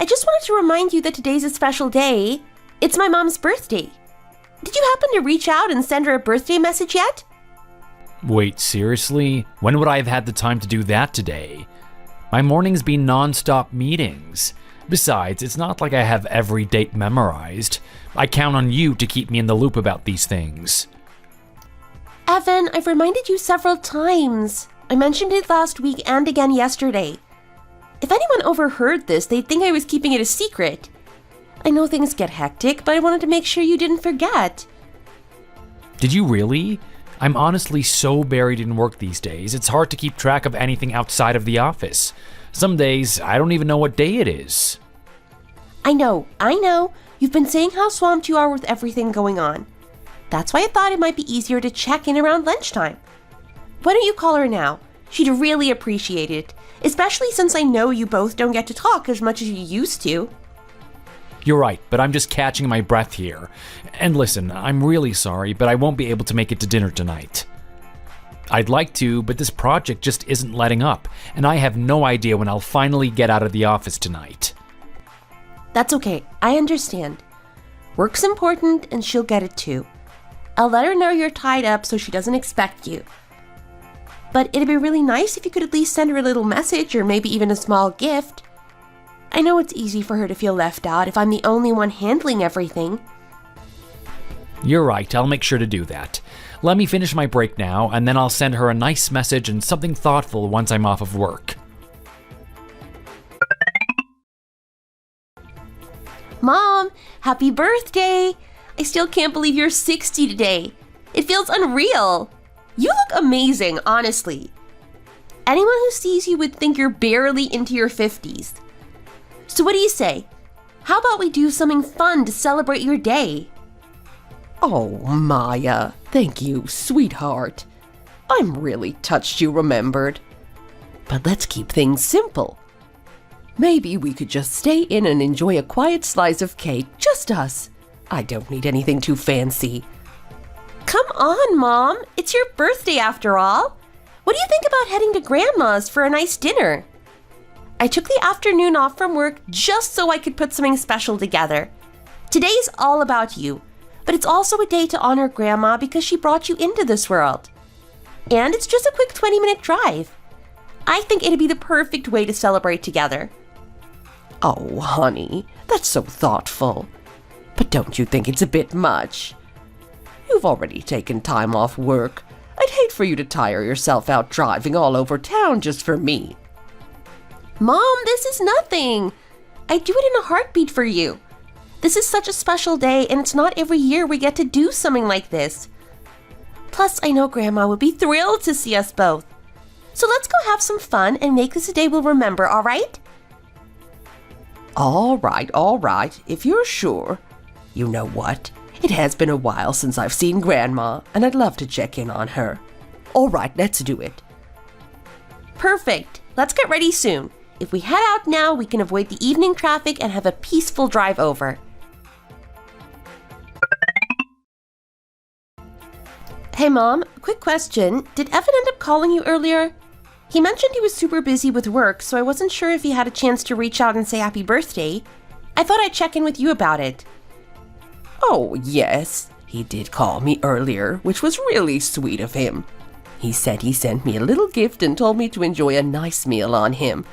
just wanted to remind you that today's a special day. It's my mom's birthday. Did you happen to reach out and send her a birthday message yet? Wait, seriously? When would I have had the time to do that today? My mornings been non-stop meetings. Besides, it's not like I have every date memorized. I count on you to keep me in the loop about these things. Evan, I've reminded you several times. I mentioned it last week and again yesterday. If anyone overheard this, they'd think I was keeping it a secret. I know things get hectic, but I wanted to make sure you didn't forget. Did you really? I'm honestly so buried in work these days, it's hard to keep track of anything outside of the office. Some days, I don't even know what day it is. I know. You've been saying how swamped you are with everything going on. That's why I thought it might be easier to check in around lunchtime. Why don't you call her now? She'd really appreciate it, especially since I know you both don't get to talk as much as you used to. You're right, but I'm just catching my breath here. And listen, I'm really sorry, but I won't be able to make it to dinner tonight. I'd like to, but this project just isn't letting up, and I have no idea when I'll finally get out of the office tonight. That's okay, I understand. Work's important, and she'll get it too. I'll let her know you're tied up so she doesn't expect you. But it'd be really nice if you could at least send her a little message or maybe even a small gift. I know it's easy for her to feel left out if I'm the only one handling everything. You're right, I'll make sure to do that. Let me finish my break now, and then I'll send her a nice message and something thoughtful once I'm off of work. Mom, happy birthday! I still can't believe you're 60 today. It feels unreal. You look amazing, honestly. Anyone who sees you would think you're barely into your 50s. So what do you say? How about we do something fun to celebrate your day? Oh, Maya, thank you, sweetheart. I'm really touched you remembered. But let's keep things simple. Maybe we could just stay in and enjoy a quiet slice of cake, just us. I don't need anything too fancy. Come on, Mom. It's your birthday after all. What do you think about heading to Grandma's for a nice dinner? I took the afternoon off from work just so I could put something special together. Today's all about you, but it's also a day to honor Grandma because she brought you into this world. And it's just a quick 20-minute drive. I think it'd be the perfect way to celebrate together. Oh, honey, that's so thoughtful. But don't you think it's a bit much? You've already taken time off work. I'd hate for you to tire yourself out driving all over town just for me. Mom, this is nothing. I'd do it in a heartbeat for you. This is such a special day, and it's not every year we get to do something like this. Plus, I know Grandma would be thrilled to see us both. So let's go have some fun and make this a day we'll remember, all right? All right, if you're sure. You know what? It has been a while since I've seen Grandma, and I'd love to check in on her. All right, let's do it. Perfect. Let's get ready soon. If we head out now, we can avoid the evening traffic and have a peaceful drive over. Hey Mom, quick question. Did Evan end up calling you earlier? He mentioned he was super busy with work, so I wasn't sure if he had a chance to reach out and say happy birthday. I thought I'd check in with you about it. Oh, yes. He did call me earlier, which was really sweet of him. He said he sent me a little gift and told me to enjoy a nice meal on him.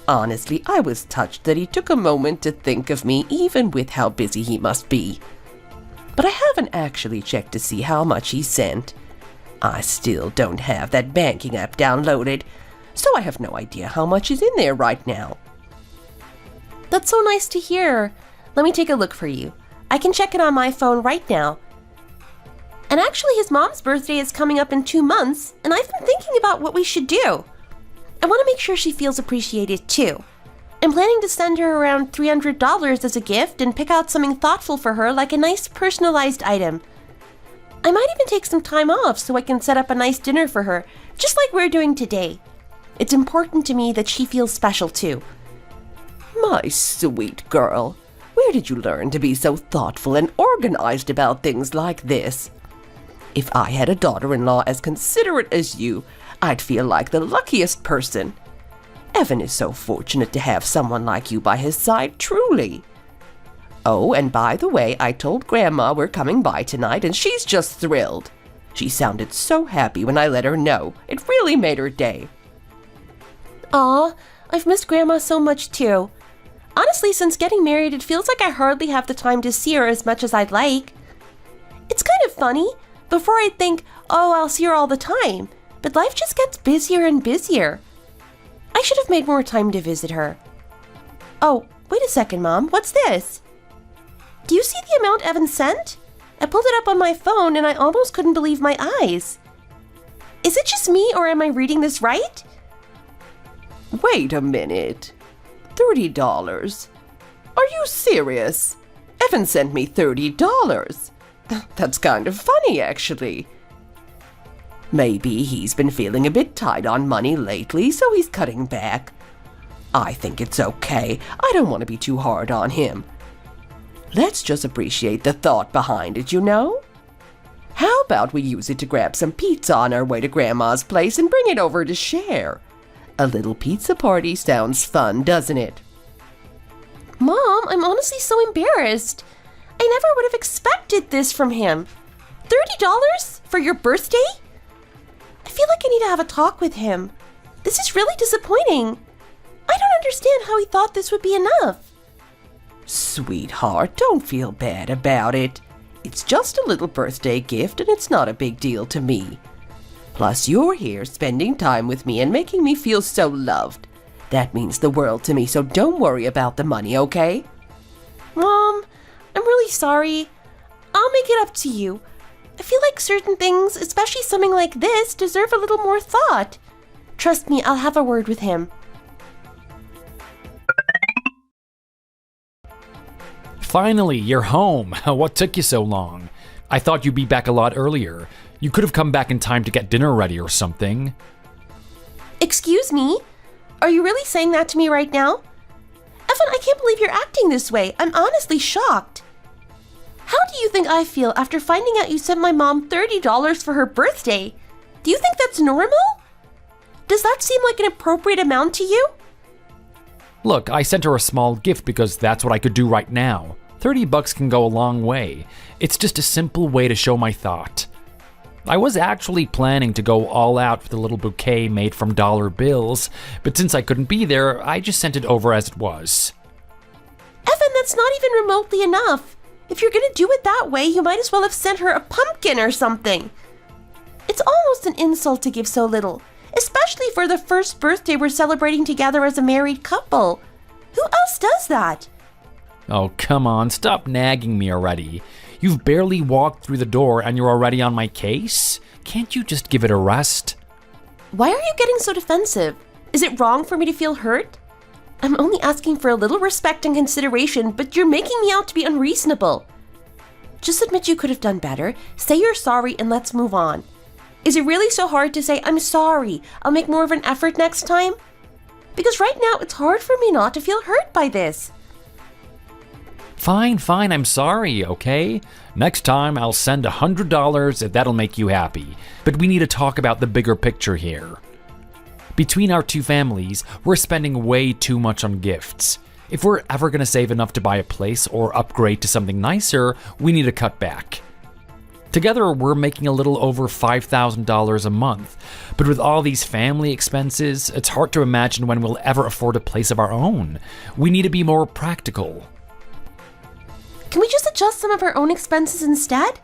Honestly, I was touched that he took a moment to think of me, even with how busy he must be. But I haven't actually checked to see how much he sent. I still don't have that banking app downloaded, so I have no idea how much is in there right now. That's so nice to hear. Let me take a look for you. I can check it on my phone right now. And actually, his mom's birthday is coming up in 2 months, and I've been thinking about what we should do. I want to make sure she feels appreciated too. I'm planning to send her around $300 as a gift and pick out something thoughtful for her, like a nice personalized item. I might even take some time off so I can set up a nice dinner for her, just like we're doing today. It's important to me that she feels special too. My sweet girl, where did you learn to be so thoughtful and organized about things like this? If I had a daughter-in-law as considerate as you, I'd feel like the luckiest person. Evan is so fortunate to have someone like you by his side, truly. Oh, and by the way, I told Grandma we're coming by tonight, and she's just thrilled. She sounded so happy when I let her know. It really made her day. Aw, I've missed Grandma so much too. Honestly, since getting married, it feels like I hardly have the time to see her as much as I'd like. It's kind of funny. Before I'd think, oh, I'll see her all the time. But life just gets busier and busier. I should have made more time to visit her. Oh, wait a second, Mom. What's this? Do you see the amount Evan sent? I pulled it up on my phone and I almost couldn't believe my eyes. Is it just me or am I reading this right? Wait a minute. $30. Are you serious? Evan sent me $30. That's kind of funny, actually. Maybe he's been feeling a bit tight on money lately, so he's cutting back. I think it's okay. I don't want to be too hard on him. Let's just appreciate the thought behind it, you know? How about we use it to grab some pizza on our way to Grandma's place and bring it over to share? A little pizza party sounds fun, doesn't it? Mom, I'm honestly so embarrassed. I never would have expected this from him. $30 for your birthday? I feel like I need to have a talk with him. This is really disappointing. I don't understand how he thought this would be enough. Sweetheart, don't feel bad about it. It's just a little birthday gift and it's not a big deal to me. Plus, you're here spending time with me and making me feel so loved. That means the world to me, so don't worry about the money, okay? Mom, I'm really sorry. I'll make it up to you. I feel like certain things, especially something like this, deserve a little more thought. Trust me, I'll have a word with him. Finally, you're home. What took you so long? I thought you'd be back a lot earlier. You could have come back in time to get dinner ready or something. Excuse me? Are you really saying that to me right now? Evan, I can't believe you're acting this way. I'm honestly shocked. How do you think I feel after finding out you sent my mom $30 for her birthday? Do you think that's normal? Does that seem like an appropriate amount to you? Look, I sent her a small gift because that's what I could do right now. $30 can go a long way. It's just a simple way to show my thought. I was actually planning to go all out with a little bouquet made from dollar bills, but since I couldn't be there, I just sent it over as it was. Evan, that's not even remotely enough. If you're gonna do it that way, you might as well have sent her a pumpkin or something. It's almost an insult to give so little, especially for the first birthday we're celebrating together as a married couple. Who else does that? Oh, come on, stop nagging me already. You've barely walked through the door and you're already on my case? Can't you just give it a rest? Why are you getting so defensive? Is it wrong for me to feel hurt? I'm only asking for a little respect and consideration, but you're making me out to be unreasonable. Just admit you could have done better, say you're sorry, and let's move on. Is it really so hard to say, I'm sorry, I'll make more of an effort next time? Because right now, it's hard for me not to feel hurt by this. Fine, I'm sorry, okay? Next time I'll send $100 if that'll make you happy. But we need to talk about the bigger picture here. Between our two families, we're spending way too much on gifts. If we're ever gonna save enough to buy a place or upgrade to something nicer, we need to cut back. Together, we're making a little over $5,000 a month. But with all these family expenses, it's hard to imagine when we'll ever afford a place of our own. We need to be more practical. Can we just adjust some of our own expenses instead?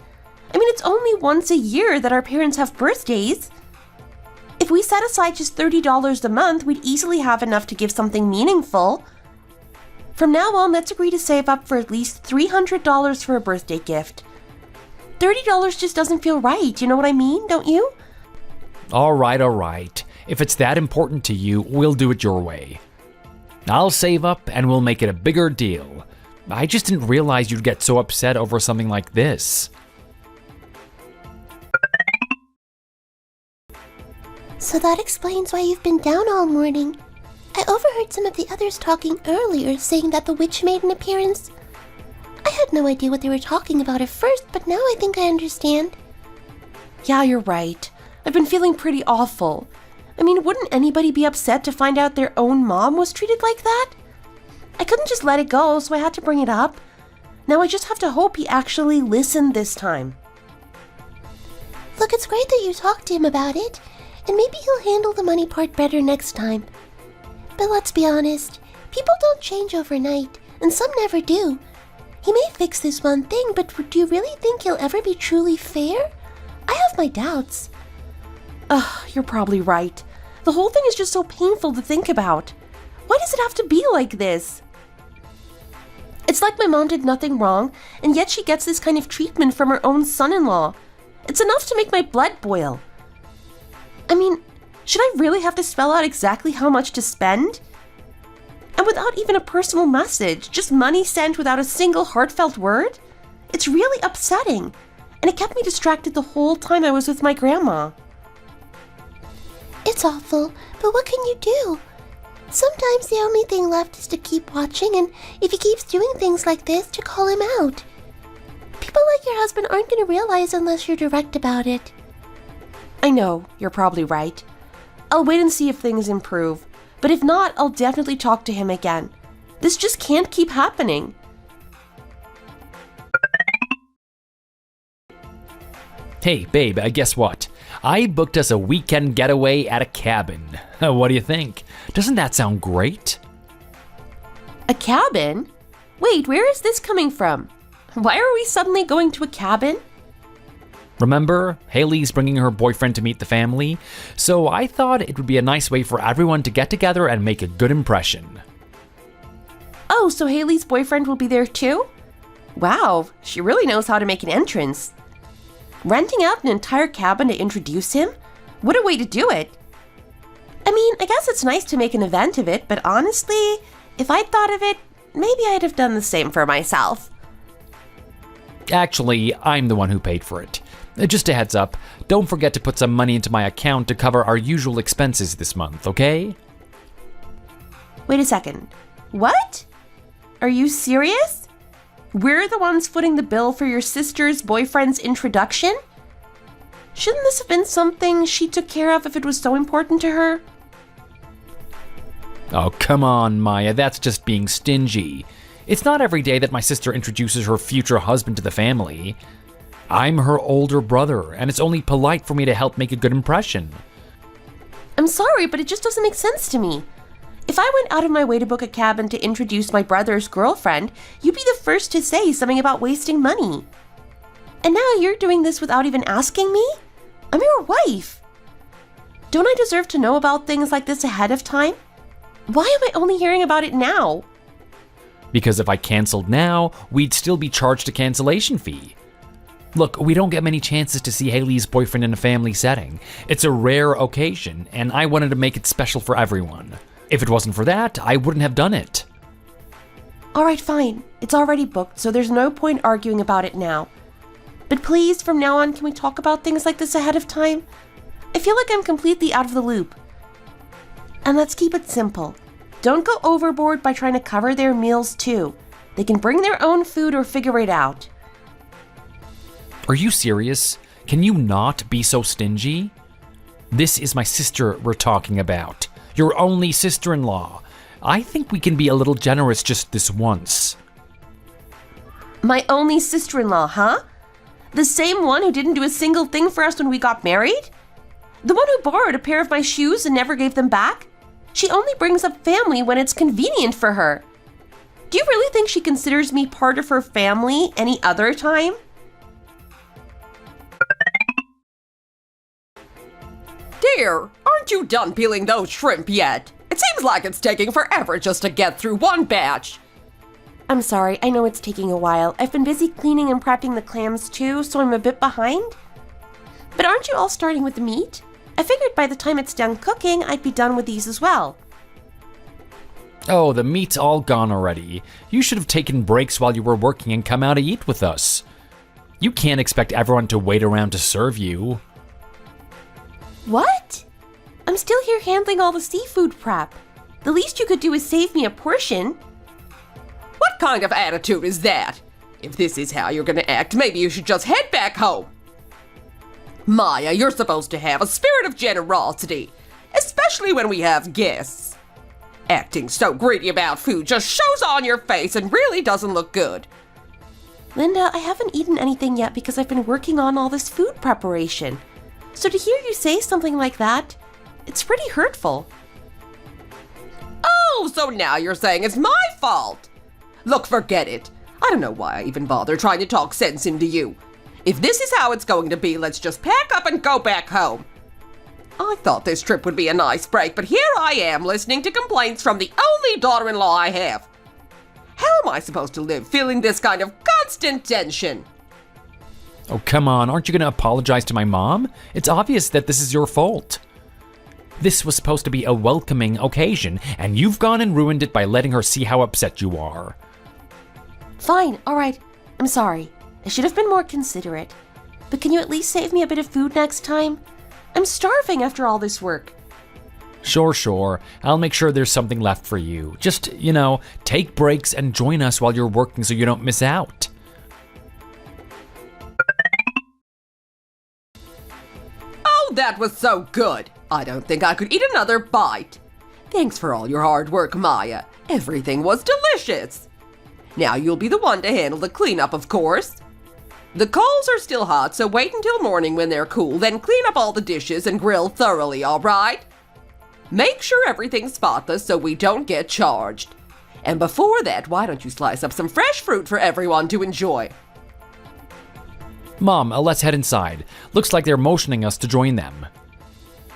I mean, it's only once a year that our parents have birthdays. If we set aside just $30 a month, we'd easily have enough to give something meaningful. From now on, let's agree to save up for at least $300 for a birthday gift. $30 just doesn't feel right, you know what I mean, don't you? All right. If it's that important to you, we'll do it your way. I'll save up and we'll make it a bigger deal. I just didn't realize you'd get so upset over something like this. So that explains why you've been down all morning. I overheard some of the others talking earlier, saying that the witch made an appearance. I had no idea what they were talking about at first, but now I think I understand. Yeah, you're right. I've been feeling pretty awful. I mean, wouldn't anybody be upset to find out their own mom was treated like that? I couldn't just let it go, so I had to bring it up. Now I just have to hope he actually listened this time. Look, it's great that you talked to him about it, and maybe he'll handle the money part better next time. But let's be honest, people don't change overnight, and some never do. He may fix this one thing, but do you really think he'll ever be truly fair? I have my doubts. You're probably right. The whole thing is just so painful to think about. Why does it have to be like this? It's like my mom did nothing wrong, and yet she gets this kind of treatment from her own son-in-law. It's enough to make my blood boil. I mean, should I really have to spell out exactly how much to spend? And without even a personal message, just money sent without a single heartfelt word? It's really upsetting, and it kept me distracted the whole time I was with my grandma. It's awful, but what can you do? Sometimes the only thing left is to keep watching, and if he keeps doing things like this, to call him out. People like your husband aren't going to realize unless you're direct about it. I know, you're probably right. I'll wait and see if things improve, but if not, I'll definitely talk to him again. This just can't keep happening. Hey, babe, guess what? I booked us a weekend getaway at a cabin. What do you think? Doesn't that sound great? A cabin? Wait, where is this coming from? Why are we suddenly going to a cabin? Remember, Haley's bringing her boyfriend to meet the family, so I thought it would be a nice way for everyone to get together and make a good impression. Oh, so Haley's boyfriend will be there too? Wow, she really knows how to make an entrance. Renting out an entire cabin to introduce him? What a way to do it. I mean, I guess it's nice to make an event of it, but honestly, if I'd thought of it, maybe I'd have done the same for myself. Actually, I'm the one who paid for it. Just a heads up, don't forget to put some money into my account to cover our usual expenses this month, okay? Wait a second. What? Are you serious? We're the ones footing the bill for your sister's boyfriend's introduction? Shouldn't this have been something she took care of if it was so important to her? Oh, come on, Maya, that's just being stingy. It's not every day that my sister introduces her future husband to the family. I'm her older brother, and it's only polite for me to help make a good impression. I'm sorry, but it just doesn't make sense to me. If I went out of my way to book a cabin to introduce my brother's girlfriend, you'd be the first to say something about wasting money. And now you're doing this without even asking me? I'm your wife. Don't I deserve to know about things like this ahead of time? Why am I only hearing about it now? Because if I canceled now, we'd still be charged a cancellation fee. Look, we don't get many chances to see Haley's boyfriend in a family setting. It's a rare occasion, and I wanted to make it special for everyone. If it wasn't for that, I wouldn't have done it. All right, fine. It's already booked, so there's no point arguing about it now. But please, from now on, can we talk about things like this ahead of time? I feel like I'm completely out of the loop. And let's keep it simple. Don't go overboard by trying to cover their meals too. They can bring their own food or figure it out. Are you serious? Can you not be so stingy? This is my sister we're talking about. Your only sister-in-law. I think we can be a little generous just this once. My only sister-in-law, huh? The same one who didn't do a single thing for us when we got married? The one who borrowed a pair of my shoes and never gave them back? She only brings up family when it's convenient for her. Do you really think she considers me part of her family any other time? Dear, aren't you done peeling those shrimp yet? It seems like it's taking forever just to get through one batch. I'm sorry, I know it's taking a while. I've been busy cleaning and prepping the clams too, so I'm a bit behind. But aren't you all starting with the meat? I figured by the time it's done cooking, I'd be done with these as well. Oh, the meat's all gone already. You should have taken breaks while you were working and come out to eat with us. You can't expect everyone to wait around to serve you. What? I'm still here handling all the seafood prep. The least you could do is save me a portion. What kind of attitude is that? If this is how you're gonna act, maybe you should just head back home. Maya, you're supposed to have a spirit of generosity. especially when we have guests. Acting so greedy about food just shows on your face and really doesn't look good. Linda, I haven't eaten anything yet because I've been working on all this food preparation. So to hear you say something like that, it's pretty hurtful. Oh, so now you're saying it's my fault. Look, forget it. I don't know why I even bother trying to talk sense into you. If this is how it's going to be, let's just pack up and go back home. I thought this trip would be a nice break, but here I am listening to complaints from the only daughter-in-law I have. How am I supposed to live feeling this kind of constant tension? Oh, come on, aren't you going to apologize to my mom? It's obvious that this is your fault. This was supposed to be a welcoming occasion, and you've gone and ruined it by letting her see how upset you are. Fine, alright, I'm sorry. I should have been more considerate. But can you at least save me a bit of food next time? I'm starving after all this work. Sure. I'll make sure there's something left for you. Just, take breaks and join us while you're working so you don't miss out. Oh, that was so good. I don't think I could eat another bite. Thanks for all your hard work, Maya. Everything was delicious. Now you'll be the one to handle the cleanup, of course. The coals are still hot, so wait until morning when they're cool, then clean up all the dishes and grill thoroughly, all right? Make sure everything's spotless so we don't get charged. And before that, why don't you slice up some fresh fruit for everyone to enjoy? Mom, let's head inside. Looks like they're motioning us to join them.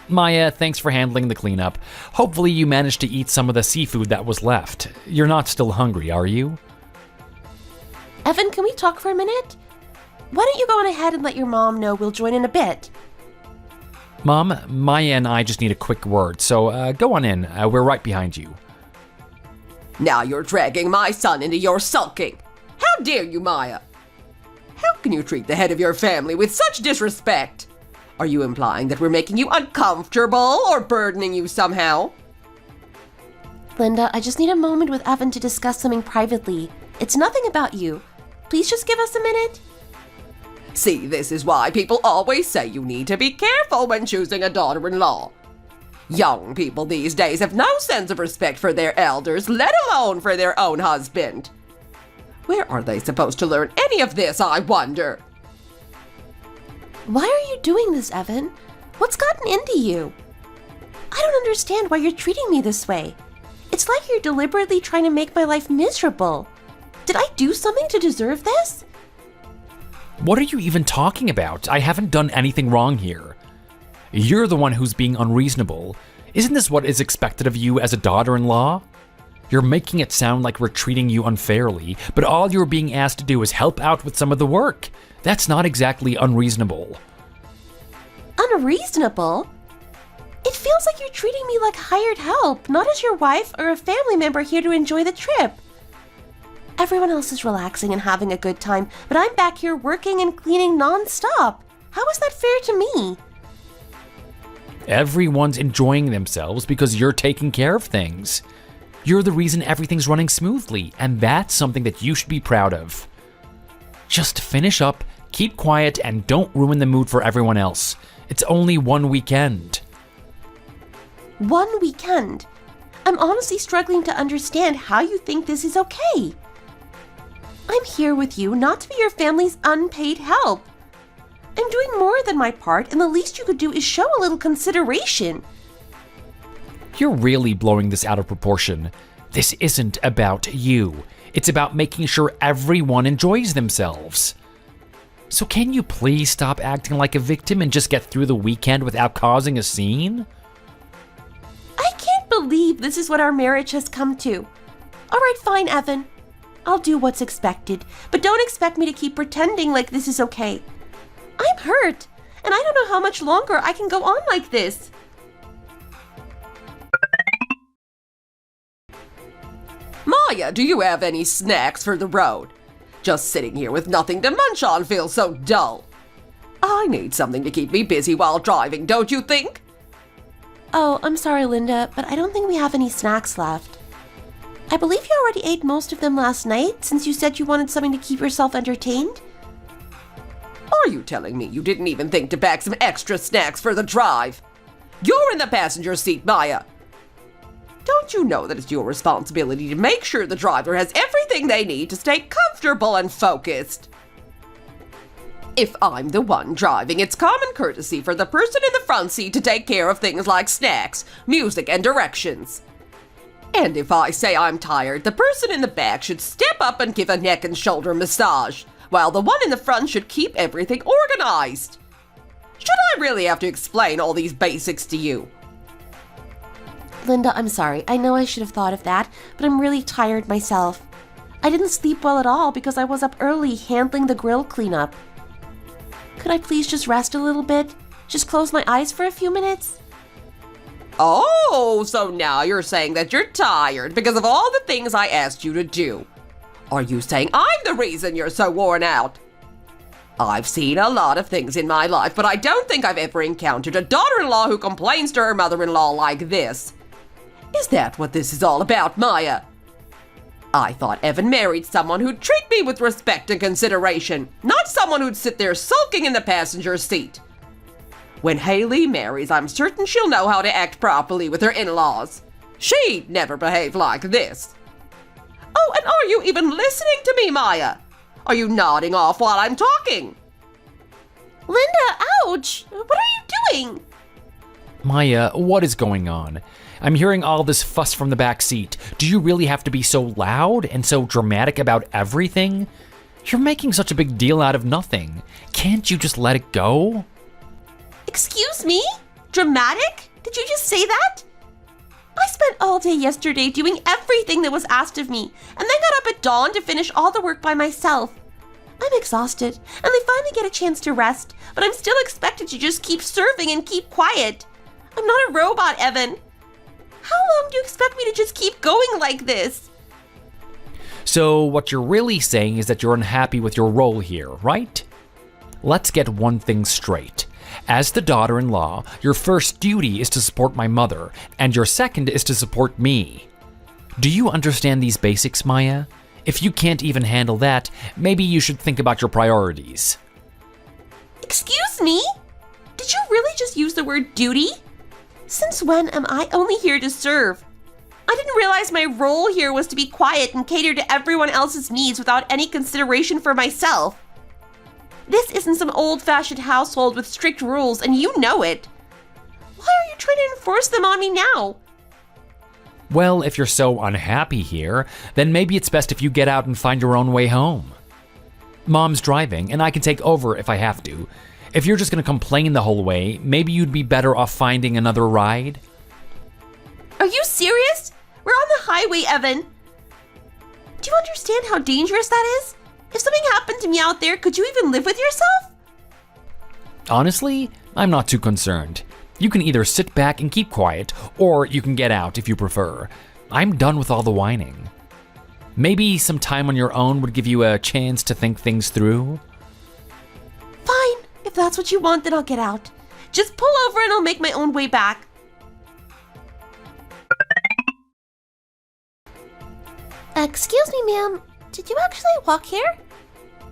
Maya, thanks for handling the cleanup. Hopefully you managed to eat some of the seafood that was left. You're not still hungry, are you? Evan, can we talk for a minute? Why don't you go on ahead and let your mom know we'll join in a bit? Mom, Maya and I just need a quick word, so go on in. We're right behind you. Now you're dragging my son into your sulking. How dare you, Maya? How can you treat the head of your family with such disrespect? Are you implying that we're making you uncomfortable or burdening you somehow? Linda, I just need a moment with Evan to discuss something privately. It's nothing about you. Please just give us a minute. See, this is why people always say you need to be careful when choosing a daughter-in-law. Young people these days have no sense of respect for their elders, let alone for their own husband. Where are they supposed to learn any of this, I wonder? Why are you doing this, Evan? What's gotten into you? I don't understand why you're treating me this way. It's like you're deliberately trying to make my life miserable. Did I do something to deserve this? What are you even talking about? I haven't done anything wrong here. You're the one who's being unreasonable. Isn't this what is expected of you as a daughter-in-law? You're making it sound like we're treating you unfairly, but all you're being asked to do is help out with some of the work. That's not exactly unreasonable. Unreasonable? It feels like you're treating me like hired help, not as your wife or a family member here to enjoy the trip. Everyone else is relaxing and having a good time, but I'm back here working and cleaning non-stop. How is that fair to me? Everyone's enjoying themselves because you're taking care of things. You're the reason everything's running smoothly, and that's something that you should be proud of. Just finish up, keep quiet, and don't ruin the mood for everyone else. It's only one weekend. 1 weekend? I'm honestly struggling to understand how you think this is okay. I'm here with you not to be your family's unpaid help. I'm doing more than my part, and the least you could do is show a little consideration. You're really blowing this out of proportion. This isn't about you. It's about making sure everyone enjoys themselves. So can you please stop acting like a victim and just get through the weekend without causing a scene? I can't believe this is what our marriage has come to. All right, fine, Evan. I'll do what's expected, but don't expect me to keep pretending like this is okay. I'm hurt, and I don't know how much longer I can go on like this. Maya, do you have any snacks for the road? Just sitting here with nothing to munch on feels so dull. I need something to keep me busy while driving, don't you think? Oh, I'm sorry, Linda, but I don't think we have any snacks left. I believe you already ate most of them last night, since you said you wanted something to keep yourself entertained. Are you telling me you didn't even think to pack some extra snacks for the drive? You're in the passenger seat, Maya. Don't you know that it's your responsibility to make sure the driver has everything they need to stay comfortable and focused? If I'm the one driving, it's common courtesy for the person in the front seat to take care of things like snacks, music, and directions. And if I say I'm tired, the person in the back should step up and give a neck and shoulder massage, while the one in the front should keep everything organized. Should I really have to explain all these basics to you? Linda, I'm sorry. I know I should have thought of that, but I'm really tired myself. I didn't sleep well at all because I was up early handling the grill cleanup. Could I please just rest a little bit? Just close my eyes for a few minutes? Oh, so now you're saying that you're tired because of all the things I asked you to do. Are you saying I'm the reason you're so worn out? I've seen a lot of things in my life, but I don't think I've ever encountered a daughter-in-law who complains to her mother-in-law like this. Is that what this is all about, Maya? I thought Evan married someone who'd treat me with respect and consideration, not someone who'd sit there sulking in the passenger seat. When Haley marries, I'm certain she'll know how to act properly with her in-laws. She'd never behave like this. Oh, and are you even listening to me, Maya? Are you nodding off while I'm talking? Linda, ouch! What are you doing? Maya, what is going on? I'm hearing all this fuss from the back seat. Do you really have to be so loud and so dramatic about everything? You're making such a big deal out of nothing. Can't you just let it go? Excuse me? Dramatic? Did you just say that? I spent all day yesterday doing everything that was asked of me, and then got up at dawn to finish all the work by myself. I'm exhausted, and they finally get a chance to rest, but I'm still expected to just keep serving and keep quiet. I'm not a robot, Evan. How long do you expect me to just keep going like this? So what you're really saying is that you're unhappy with your role here, right? Let's get one thing straight. As the daughter-in-law, your first duty is to support my mother, and your second is to support me. Do you understand these basics, Maya? If you can't even handle that, maybe you should think about your priorities. Excuse me? Did you really just use the word duty? Since when am I only here to serve? I didn't realize my role here was to be quiet and cater to everyone else's needs without any consideration for myself. This isn't some old-fashioned household with strict rules, and you know it. Why are you trying to enforce them on me now? Well, if you're so unhappy here, then maybe it's best if you get out and find your own way home. Mom's driving, and I can take over if I have to. If you're just going to complain the whole way, maybe you'd be better off finding another ride. Are you serious? We're on the highway, Evan. Do you understand how dangerous that is? If something happened to me out there, could you even live with yourself? Honestly, I'm not too concerned. You can either sit back and keep quiet, or you can get out if you prefer. I'm done with all the whining. Maybe some time on your own would give you a chance to think things through? Fine. If that's what you want, then I'll get out. Just pull over and I'll make my own way back. Excuse me, ma'am. Did you actually walk here?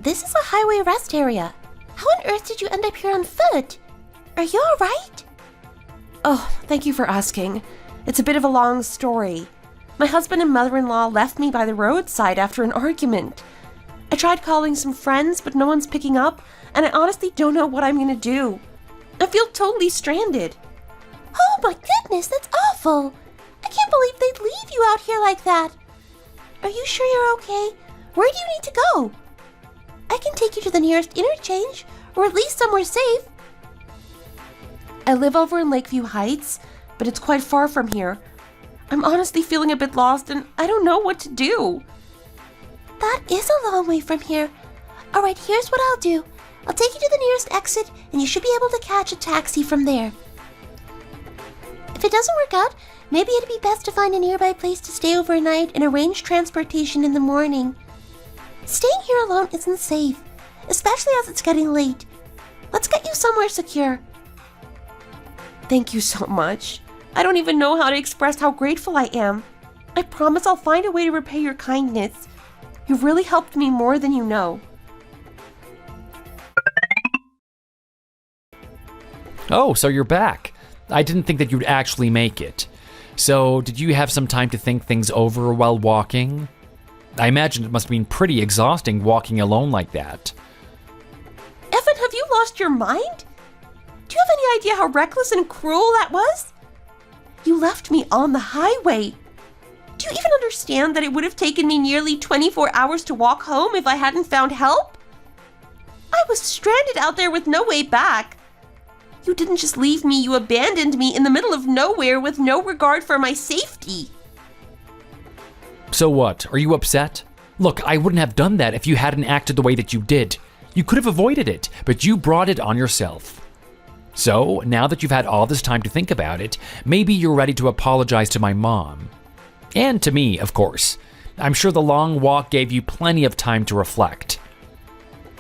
This is a highway rest area. How on earth did you end up here on foot? Are you alright? Oh, thank you for asking. It's a bit of a long story. My husband and mother-in-law left me by the roadside after an argument. I tried calling some friends, but no one's picking up, and I honestly don't know what I'm gonna do. I feel totally stranded. Oh my goodness, that's awful. I can't believe they'd leave you out here like that. Are you sure you're okay? Where do you need to go? I can take you to the nearest interchange, or at least somewhere safe. I live over in Lakeview Heights, but it's quite far from here. I'm honestly feeling a bit lost, and I don't know what to do. That is a long way from here. Alright, here's what I'll do. I'll take you to the nearest exit, and you should be able to catch a taxi from there. If it doesn't work out, maybe it'd be best to find a nearby place to stay overnight and arrange transportation in the morning. Staying here alone isn't safe, especially as it's getting late. Let's get you somewhere secure. Thank you so much. I don't even know how to express how grateful I am. I promise I'll find a way to repay your kindness. You've really helped me more than you know. Oh, so you're back. I didn't think that you'd actually make it. So, did you have some time to think things over while walking? I imagine it must have been pretty exhausting walking alone like that. Evan, have you lost your mind? Do you have any idea how reckless and cruel that was? You left me on the highway. Do you even understand that it would have taken me nearly 24 hours to walk home if I hadn't found help? I was stranded out there with no way back. You didn't just leave me, you abandoned me in the middle of nowhere with no regard for my safety. So what? Are you upset? Look, I wouldn't have done that if you hadn't acted the way that you did. You could have avoided it, but you brought it on yourself. So, now that you've had all this time to think about it, maybe you're ready to apologize to my mom. And to me, of course. I'm sure the long walk gave you plenty of time to reflect.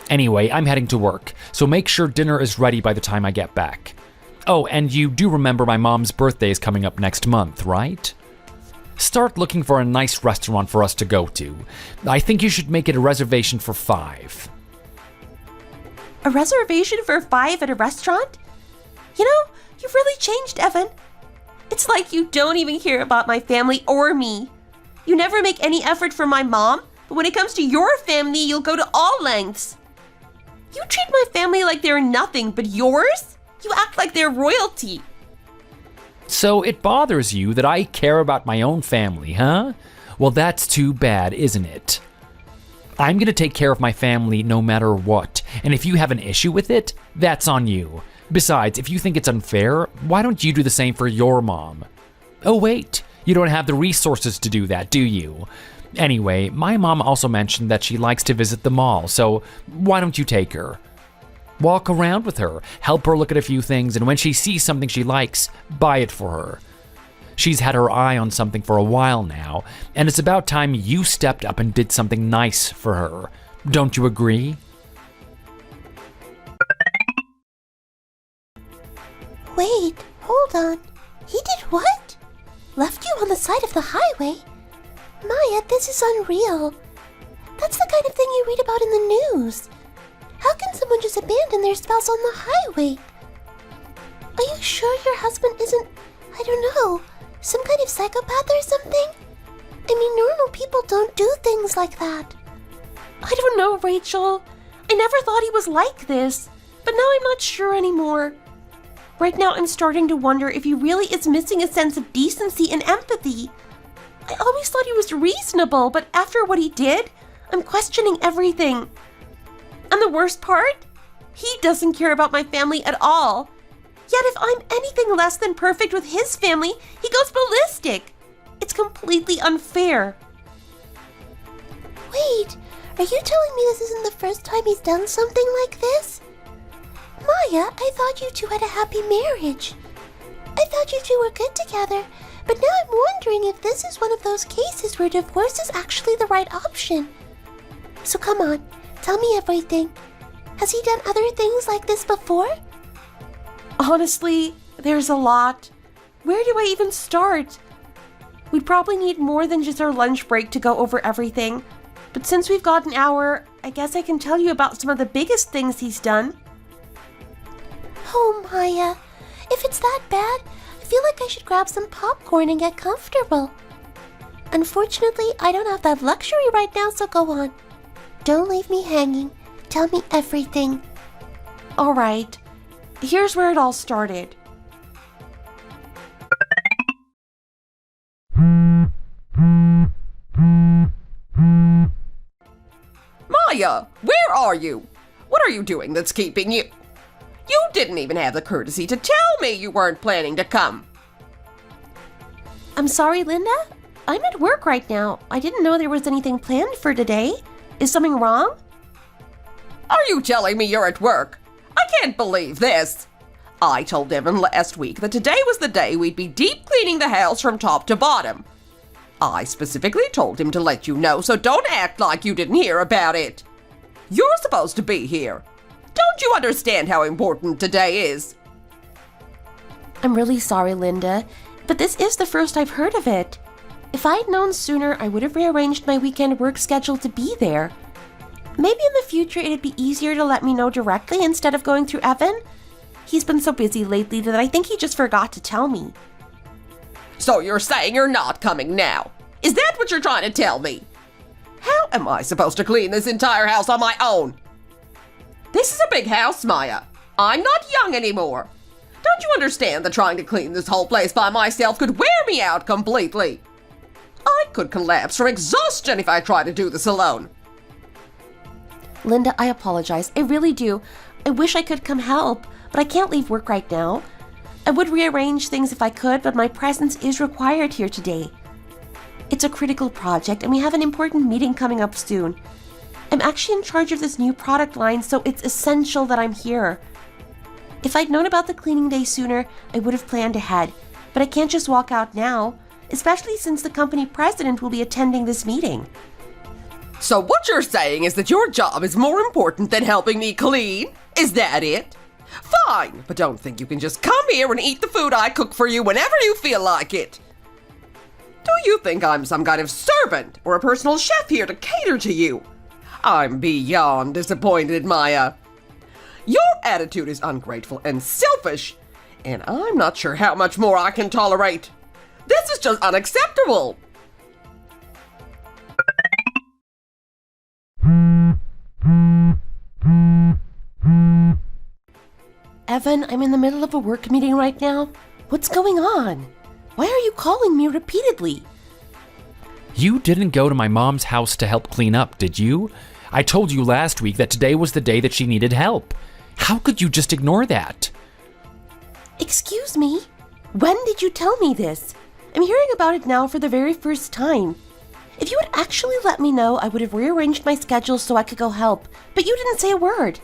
Anyway, I'm heading to work, so make sure dinner is ready by the time I get back. Oh, and you do remember my mom's birthday is coming up next month, right? Start looking for a nice restaurant for us to go to. I think you should make it a reservation for 5. A reservation for 5 at a restaurant? You know, you've really changed, Evan. It's like you don't even care about my family or me. You never make any effort for my mom, but when it comes to your family, you'll go to all lengths. You treat my family like they're nothing, but yours? You act like they're royalty. So it bothers you that I care about my own family, huh? Well, that's too bad, isn't it? I'm gonna take care of my family no matter what, and if you have an issue with it, that's on you. Besides, if you think it's unfair, why don't you do the same for your mom? Oh wait, you don't have the resources to do that, do you? Anyway, my mom also mentioned that she likes to visit the mall, so why don't you take her? Walk around with her, help her look at a few things, and when she sees something she likes, buy it for her. She's had her eye on something for a while now, and it's about time you stepped up and did something nice for her. Don't you agree? Wait, hold on. He did what? Left you on the side of the highway? Maya, this is unreal. That's the kind of thing you read about in the news. How can someone just abandon their spouse on the highway? Are you sure your husband isn't, I don't know, some kind of psychopath or something? I mean, normal people don't do things like that. I don't know, Rachel. I never thought he was like this, but now I'm not sure anymore. Right now, I'm starting to wonder if he really is missing a sense of decency and empathy. I always thought he was reasonable, but after what he did, I'm questioning everything. And the worst part? He doesn't care about my family at all. Yet if I'm anything less than perfect with his family, he goes ballistic. It's completely unfair. Wait, are you telling me this isn't the first time he's done something like this? Maya, I thought you two had a happy marriage. I thought you two were good together, but now I'm wondering if this is one of those cases where divorce is actually the right option. So come on, tell me everything. Has he done other things like this before? Honestly, there's a lot. Where do I even start? We'd probably need more than just our lunch break to go over everything. But since we've got an hour, I guess I can tell you about some of the biggest things he's done. Oh, Maya, if it's that bad, I feel like I should grab some popcorn and get comfortable. Unfortunately, I don't have that luxury right now, so go on. Don't leave me hanging. Tell me everything. All right, here's where it all started. Maya, where are you? What are you doing that's keeping you? You didn't even have the courtesy to tell me you weren't planning to come. I'm sorry, Linda. I'm at work right now. I didn't know there was anything planned for today. Is something wrong? Are you telling me you're at work? I can't believe this. I told Evan last week that today was the day we'd be deep cleaning the house from top to bottom. I specifically told him to let you know, so don't act like you didn't hear about it. You're supposed to be here. Don't you understand how important today is? I'm really sorry, Linda, but this is the first I've heard of it. If I'd known sooner, I would have rearranged my weekend work schedule to be there. Maybe in the future it'd be easier to let me know directly instead of going through Evan. He's been so busy lately that I think he just forgot to tell me. So you're saying you're not coming now? Is that what you're trying to tell me? How am I supposed to clean this entire house on my own? This is a big house, Maya. I'm not young anymore. Don't you understand that trying to clean this whole place by myself could wear me out completely? I could collapse from exhaustion if I tried to do this alone. Linda, I apologize. I really do. I wish I could come help, but I can't leave work right now. I would rearrange things if I could, but my presence is required here today. It's a critical project, and we have an important meeting coming up soon. I'm actually in charge of this new product line, so it's essential that I'm here. If I'd known about the cleaning day sooner, I would have planned ahead, but I can't just walk out now, especially since the company president will be attending this meeting. So what you're saying is that your job is more important than helping me clean? Is that it? Fine, but don't think you can just come here and eat the food I cook for you whenever you feel like it. Do you think I'm some kind of servant or a personal chef here to cater to you? I'm beyond disappointed, Maya. Your attitude is ungrateful and selfish, and I'm not sure how much more I can tolerate. This is just unacceptable. Evan, I'm in the middle of a work meeting right now. What's going on? Why are you calling me repeatedly? You didn't go to my mom's house to help clean up, did you? I told you last week that today was the day that she needed help. How could you just ignore that? Excuse me? When did you tell me this? I'm hearing about it now for the very first time. If you had actually let me know, I would have rearranged my schedule so I could go help, but you didn't say a word.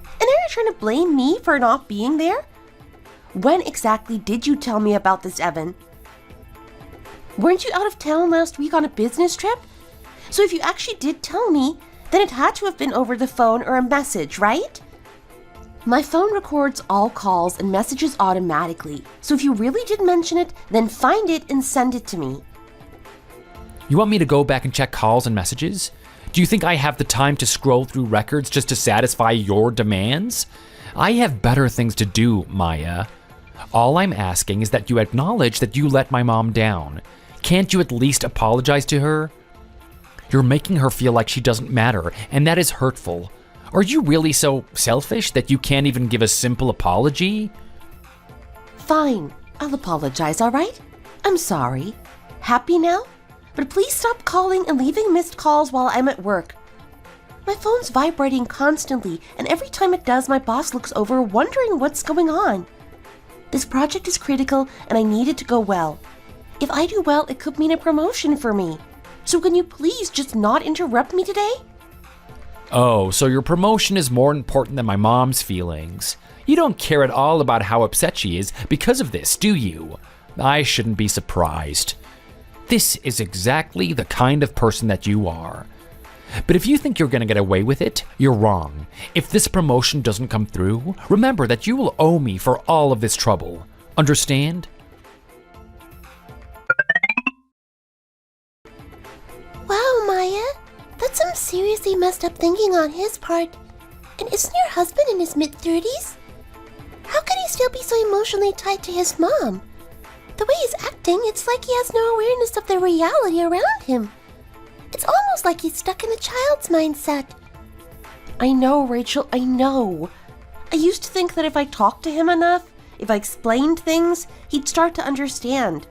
And now you're trying to blame me for not being there? When exactly did you tell me about this, Evan? Weren't you out of town last week on a business trip? So if you actually did tell me, then it had to have been over the phone or a message, right? My phone records all calls and messages automatically, so if you really did mention it, then find it and send it to me. You want me to go back and check calls and messages? Do you think I have the time to scroll through records just to satisfy your demands? I have better things to do, Maya. All I'm asking is that you acknowledge that you let my mom down. Can't you at least apologize to her? You're making her feel like she doesn't matter, and that is hurtful. Are you really so selfish that you can't even give a simple apology? Fine, I'll apologize, all right? I'm sorry. Happy now? But please stop calling and leaving missed calls while I'm at work. My phone's vibrating constantly, and every time it does, my boss looks over wondering what's going on. This project is critical, and I need it to go well. If I do well, it could mean a promotion for me. So can you please just not interrupt me today? Oh, so your promotion is more important than my mom's feelings. You don't care at all about how upset she is because of this, do you? I shouldn't be surprised. This is exactly the kind of person that you are. But if you think you're going to get away with it, you're wrong. If this promotion doesn't come through, remember that you will owe me for all of this trouble. Understand? Wow, Maya. That's some seriously messed up thinking on his part. And isn't your husband in his mid-30s? How could he still be so emotionally tied to his mom? The way he's acting, it's like he has no awareness of the reality around him. It's almost like he's stuck in a child's mindset. I know, Rachel, I know. I used to think that if I talked to him enough, if I explained things, he'd start to understand.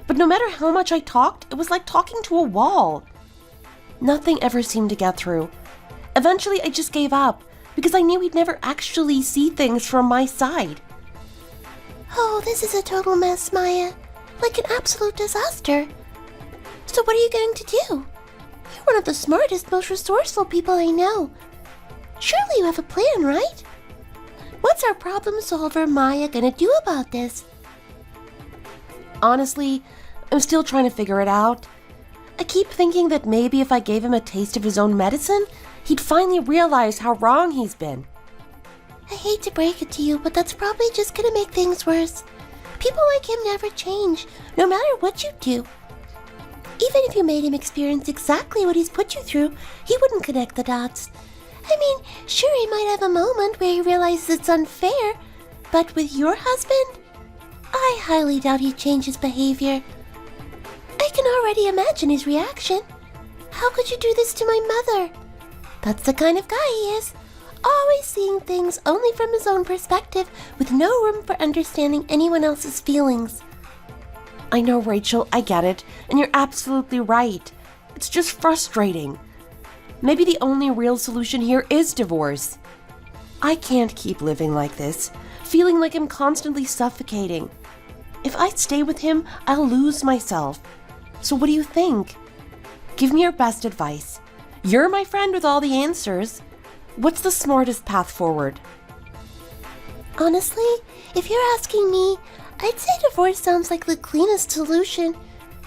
But no matter how much I talked, it was like talking to a wall. Nothing ever seemed to get through. Eventually, I just gave up because I knew he'd never actually see things from my side. Oh, this is a total mess, Maya. Like an absolute disaster. So what are you going to do? You're one of the smartest, most resourceful people I know. Surely you have a plan, right? What's our problem solver Maya gonna do about this? Honestly, I'm still trying to figure it out. I keep thinking that maybe if I gave him a taste of his own medicine, he'd finally realize how wrong he's been. I hate to break it to you, but that's probably just gonna make things worse. People like him never change, no matter what you do. Even if you made him experience exactly what he's put you through, he wouldn't connect the dots. I mean, sure, he might have a moment where he realizes it's unfair, But with your husband? I highly doubt he'd change his behavior. I can already imagine his reaction. How could you do this to my mother? That's the kind of guy he is. Always seeing things only from his own perspective, with no room for understanding anyone else's feelings. I know, Rachel, I get it, and you're absolutely right. It's just frustrating. Maybe the only real solution here is divorce. I can't keep living like this, feeling like I'm constantly suffocating. If I stay with him, I'll lose myself. So what do you think? Give me your best advice. You're my friend with all the answers. What's the smartest path forward? Honestly, if you're asking me, I'd say divorce sounds like the cleanest solution.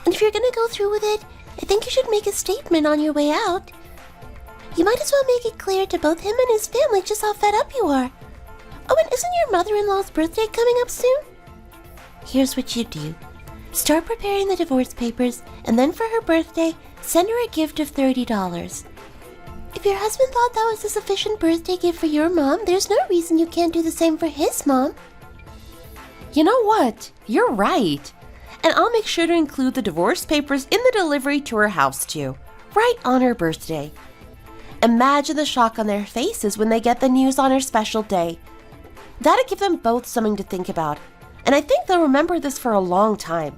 And if you're gonna go through with it, I think you should make a statement on your way out. You might as well make it clear to both him and his family just how fed up you are. Oh, and isn't your mother-in-law's birthday coming up soon? Here's what you do. Start preparing the divorce papers, and then for her birthday, send her a gift of $30. If your husband thought that was a sufficient birthday gift for your mom, there's no reason you can't do the same for his mom. You know what? You're right. And I'll make sure to include the divorce papers in the delivery to her house too, right on her birthday. Imagine the shock on their faces when they get the news on her special day. That'll give them both something to think about, and I think they'll remember this for a long time.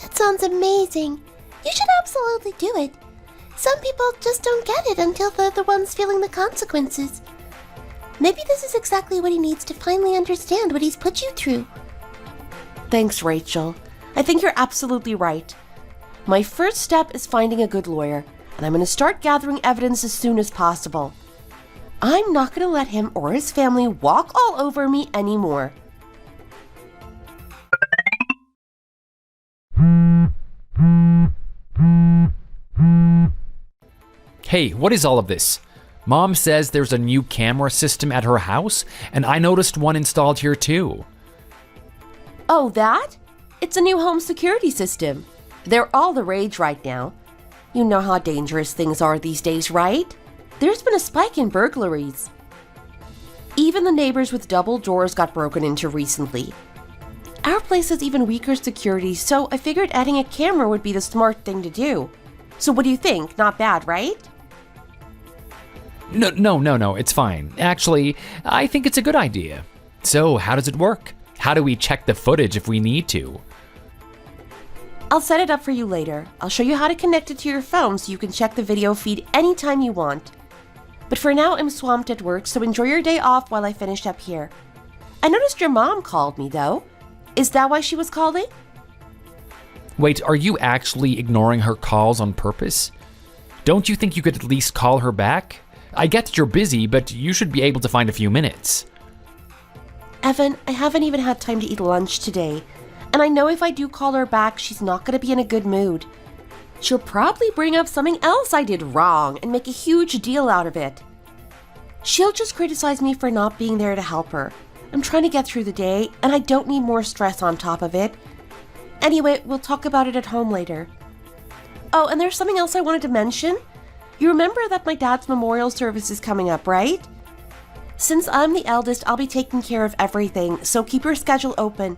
That sounds amazing. You should absolutely do it. Some people just don't get it until they're the ones feeling the consequences. Maybe this is exactly what he needs to finally understand what he's put you through. Thanks, Rachel. I think you're absolutely right. My first step is finding a good lawyer, and I'm going to start gathering evidence as soon as possible. I'm not going to let him or his family walk all over me anymore. Hey, what is all of this? Mom says there's a new camera system at her house, and I noticed one installed here too. Oh, that? It's a new home security system. They're all the rage right now. You know how dangerous things are these days, right? There's been a spike in burglaries. Even the neighbors with double doors got broken into recently. Our place has even weaker security, so I figured adding a camera would be the smart thing to do. So what do you think? Not bad, right? No, it's fine. Actually, I think it's a good idea. So, how does it work? How do we check the footage if we need to? I'll set it up for you later. I'll show you how to connect it to your phone so you can check the video feed anytime you want. But for now, I'm swamped at work, so enjoy your day off while I finish up here. I noticed your mom called me, though. Is that why she was calling? Wait, are you actually ignoring her calls on purpose? Don't you think you could at least call her back? I get that you're busy, but you should be able to find a few minutes. Evan, I haven't even had time to eat lunch today, and I know if I do call her back, she's not going to be in a good mood. She'll probably bring up something else I did wrong and make a huge deal out of it. She'll just criticize me for not being there to help her. I'm trying to get through the day, and I don't need more stress on top of it. Anyway, we'll talk about it at home later. Oh, and there's something else I wanted to mention. You remember that my dad's memorial service is coming up, right? Since I'm the eldest, I'll be taking care of everything, so keep your schedule open.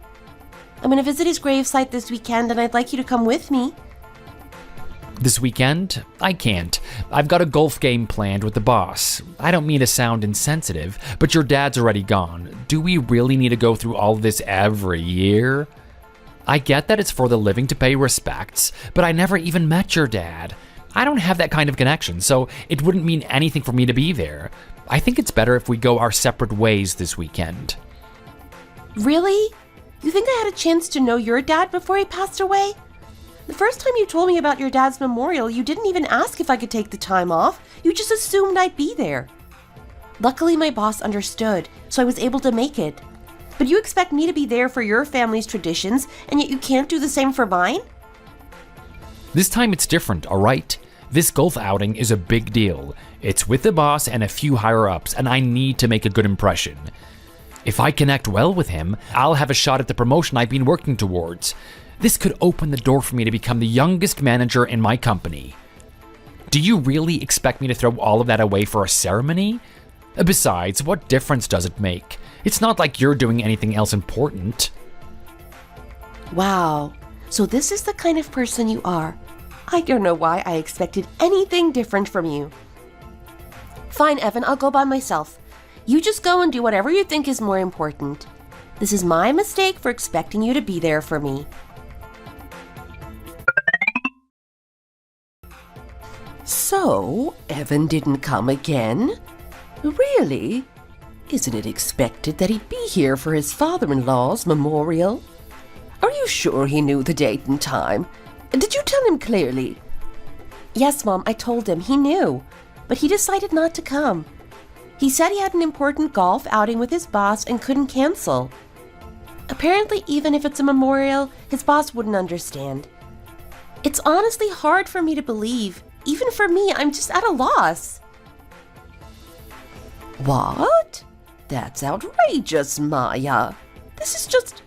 I'm going to visit his gravesite this weekend, and I'd like you to come with me. This weekend? I can't. I've got a golf game planned with the boss. I don't mean to sound insensitive, but your dad's already gone. Do we really need to go through all this every year? I get that it's for the living to pay respects, but I never even met your dad. I don't have that kind of connection, so it wouldn't mean anything for me to be there. I think it's better if we go our separate ways this weekend. Really? You think I had a chance to know your dad before he passed away? The first time you told me about your dad's memorial, you didn't even ask if I could take the time off. You just assumed I'd be there. Luckily, my boss understood, so I was able to make it. But you expect me to be there for your family's traditions, and yet you can't do the same for mine? This time it's different, all right? This golf outing is a big deal. It's with the boss and a few higher-ups, and I need to make a good impression. If I connect well with him, I'll have a shot at the promotion I've been working towards. This could open the door for me to become the youngest manager in my company. Do you really expect me to throw all of that away for a ceremony? Besides, what difference does it make? It's not like you're doing anything else important. Wow, so this is the kind of person you are. I don't know why I expected anything different from you. Fine, Evan, I'll go by myself. You just go and do whatever you think is more important. This is my mistake for expecting you to be there for me. So, Evan didn't come again? Really? Isn't it expected that he'd be here for his father-in-law's memorial? Are you sure he knew the date and time? Did you tell him clearly? Yes, Mom, I told him. He knew, but he decided not to come. He said he had an important golf outing with his boss and couldn't cancel. Apparently, even if it's a memorial, his boss wouldn't understand. It's honestly hard for me to believe. Even for me, I'm just at a loss. What? That's outrageous, Maya. This is just...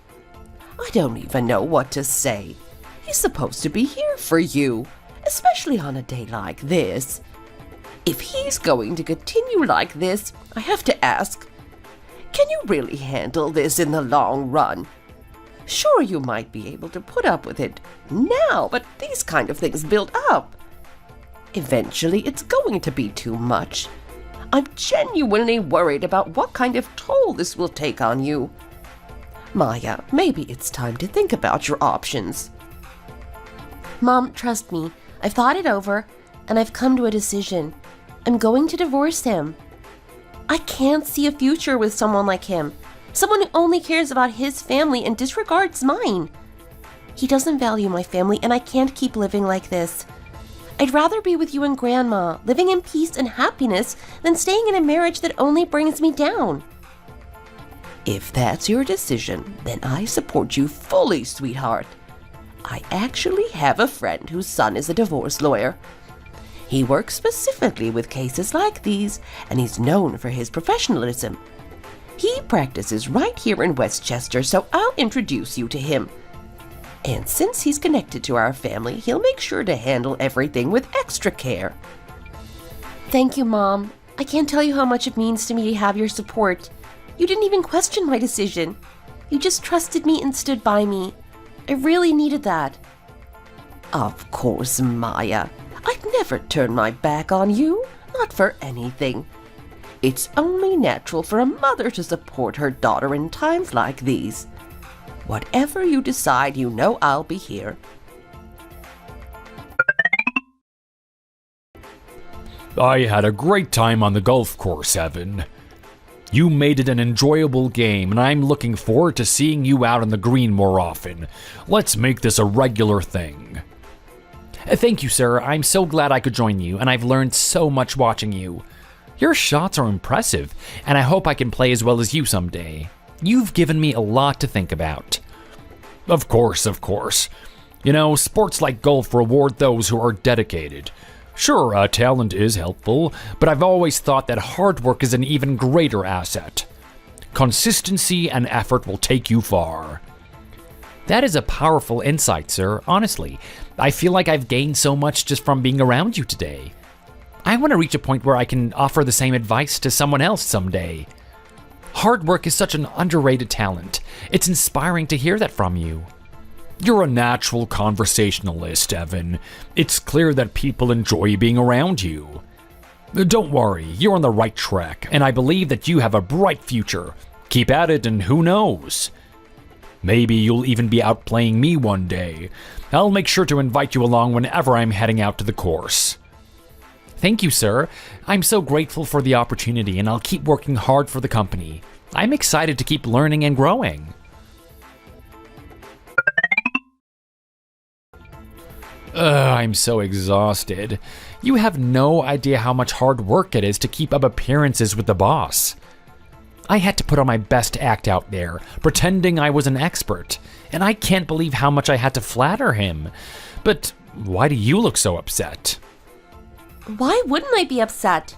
I don't even know what to say. He's supposed to be here for you, especially on a day like this. If he's going to continue like this, I have to ask, can you really handle this in the long run? Sure, you might be able to put up with it now, but these kind of things build up. Eventually, it's going to be too much. I'm genuinely worried about what kind of toll this will take on you. Maya, maybe it's time to think about your options. Mom, trust me. I've thought it over, and I've come to a decision. I'm going to divorce him. I can't see a future with someone like him. Someone who only cares about his family and disregards mine. He doesn't value my family, and I can't keep living like this. I'd rather be with you and Grandma, living in peace and happiness, than staying in a marriage that only brings me down. If that's your decision, then I support you fully, sweetheart. I actually have a friend whose son is a divorce lawyer. He works specifically with cases like these, and he's known for his professionalism. He practices right here in Westchester, so I'll introduce you to him. And since he's connected to our family, he'll make sure to handle everything with extra care. Thank you, Mom. I can't tell you how much it means to me to have your support. You didn't even question my decision. You just trusted me and stood by me. I really needed that. Of course, Maya. I'd never turn my back on you, not for anything. It's only natural for a mother to support her daughter in times like these. Whatever you decide, you know I'll be here. I had a great time on the golf course, Evan. You made it an enjoyable game, and I'm looking forward to seeing you out on the green more often. Let's make this a regular thing. Thank you, sir. I'm so glad I could join you, and I've learned so much watching you. Your shots are impressive, and I hope I can play as well as you someday. You've given me a lot to think about. Of course, of course. You know, sports like golf reward those who are dedicated. Sure, talent is helpful, but I've always thought that hard work is an even greater asset. Consistency and effort will take you far. That is a powerful insight, sir. Honestly, I feel like I've gained so much just from being around you today. I want to reach a point where I can offer the same advice to someone else someday. Hard work is such an underrated talent. It's inspiring to hear that from you. You're a natural conversationalist, Evan. It's clear that people enjoy being around you. Don't worry, you're on the right track, and I believe that you have a bright future. Keep at it, and who knows? Maybe you'll even be out playing me one day. I'll make sure to invite you along whenever I'm heading out to the course. Thank you, sir. I'm so grateful for the opportunity, and I'll keep working hard for the company. I'm excited to keep learning and growing. I'm so exhausted. You have no idea how much hard work it is to keep up appearances with the boss. I had to put on my best act out there, pretending I was an expert, and I can't believe how much I had to flatter him. But why do you look so upset? Why wouldn't I be upset?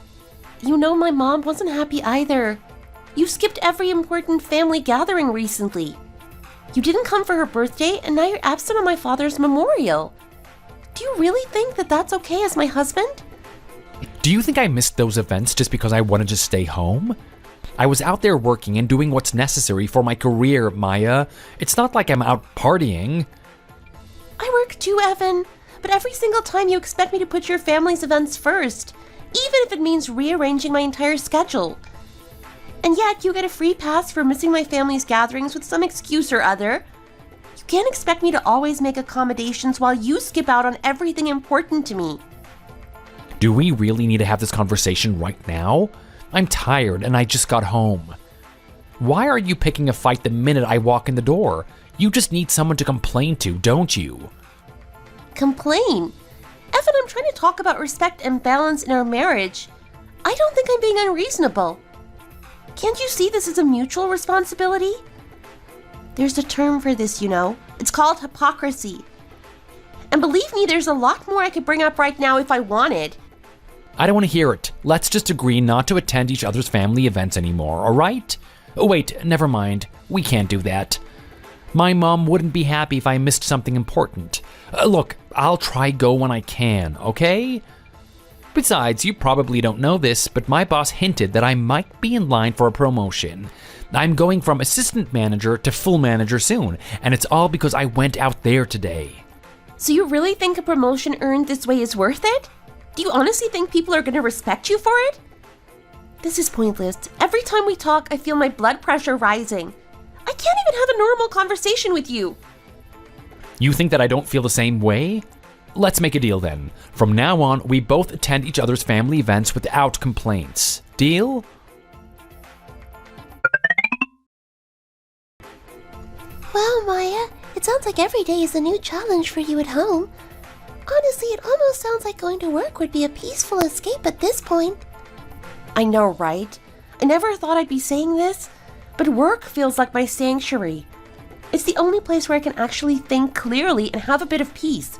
You know my mom wasn't happy either. You skipped every important family gathering recently. You didn't come for her birthday, and now you're absent on my father's memorial. Do you really think that that's okay as my husband? Do you think I missed those events just because I wanted to stay home? I was out there working and doing what's necessary for my career, Maya. It's not like I'm out partying. I work too, Evan, but every single time you expect me to put your family's events first, even if it means rearranging my entire schedule. And yet you get a free pass for missing my family's gatherings with some excuse or other. You can't expect me to always make accommodations while you skip out on everything important to me. Do we really need to have this conversation right now? I'm tired and I just got home. Why are you picking a fight the minute I walk in the door? You just need someone to complain to, don't you? Complain? Evan, I'm trying to talk about respect and balance in our marriage. I don't think I'm being unreasonable. Can't you see this as a mutual responsibility? There's a term for this, you know. It's called hypocrisy. And believe me, there's a lot more I could bring up right now if I wanted. I don't want to hear it. Let's just agree not to attend each other's family events anymore, all right? Oh, wait, never mind. We can't do that. My mom wouldn't be happy if I missed something important. Look, I'll try go when I can, okay? Besides, you probably don't know this, but my boss hinted that I might be in line for a promotion. I'm going from assistant manager to full manager soon, and it's all because I went out there today. So you really think a promotion earned this way is worth it? Do you honestly think people are going to respect you for it? This is pointless. Every time we talk, I feel my blood pressure rising. I can't even have a normal conversation with you. You think that I don't feel the same way? Let's make a deal then. From now on, we both attend each other's family events without complaints. Deal? Well, Maya, it sounds like every day is a new challenge for you at home. Honestly, it almost sounds like going to work would be a peaceful escape at this point. I know, right? I never thought I'd be saying this, but work feels like my sanctuary. It's the only place where I can actually think clearly and have a bit of peace.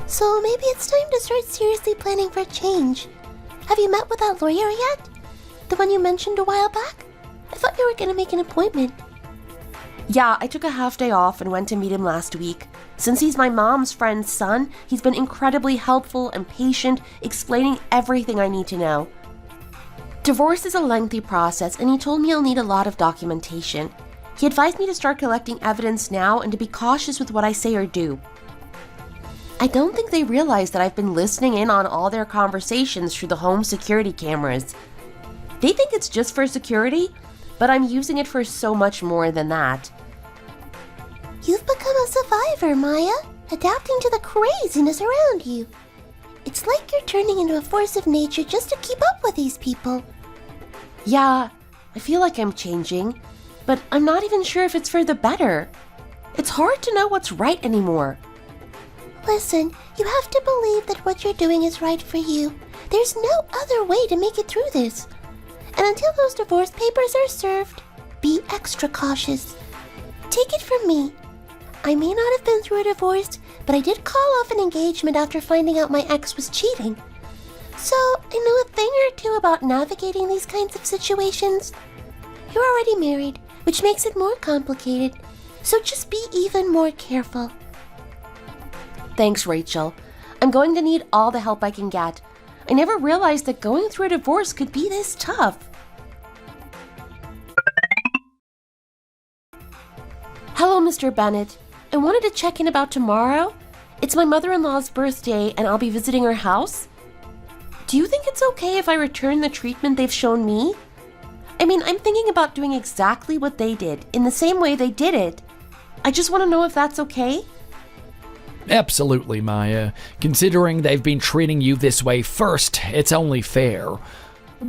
So maybe it's time to start seriously planning for change. Have you met with that lawyer yet? The one you mentioned a while back? I thought you were going to make an appointment. Yeah, I took a half day off and went to meet him last week. Since he's my mom's friend's son, he's been incredibly helpful and patient, explaining everything I need to know. Divorce is a lengthy process, and he told me I'll need a lot of documentation. He advised me to start collecting evidence now and to be cautious with what I say or do. I don't think they realize that I've been listening in on all their conversations through the home security cameras. They think it's just for security, but I'm using it for so much more than that. You've become a survivor, Maya, adapting to the craziness around you. It's like you're turning into a force of nature just to keep up with these people. Yeah, I feel like I'm changing, but I'm not even sure if it's for the better. It's hard to know what's right anymore. Listen, you have to believe that what you're doing is right for you. There's no other way to make it through this. And until those divorce papers are served, be extra cautious. Take it from me. I may not have been through a divorce, but I did call off an engagement after finding out my ex was cheating. So I know a thing or two about navigating these kinds of situations. You're already married, which makes it more complicated. So just be even more careful. Thanks, Rachel. I'm going to need all the help I can get. I never realized that going through a divorce could be this tough. Hello, Mr. Bennett. I wanted to check in about tomorrow. It's my mother-in-law's birthday and I'll be visiting her house. Do you think it's okay if I return the treatment they've shown me? I mean, I'm thinking about doing exactly what they did, in the same way they did it. I just want to know if that's okay. Absolutely, Maya. Considering they've been treating you this way first, it's only fair.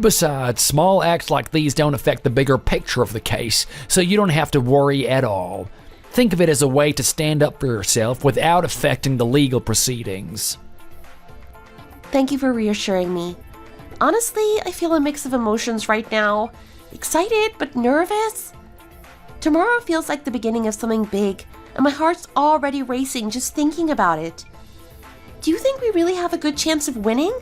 Besides, small acts like these don't affect the bigger picture of the case, so you don't have to worry at all. Think of it as a way to stand up for yourself without affecting the legal proceedings. Thank you for reassuring me. Honestly, I feel a mix of emotions right now. Excited, but nervous. Tomorrow feels like the beginning of something big, and my heart's already racing just thinking about it. Do you think we really have a good chance of winning?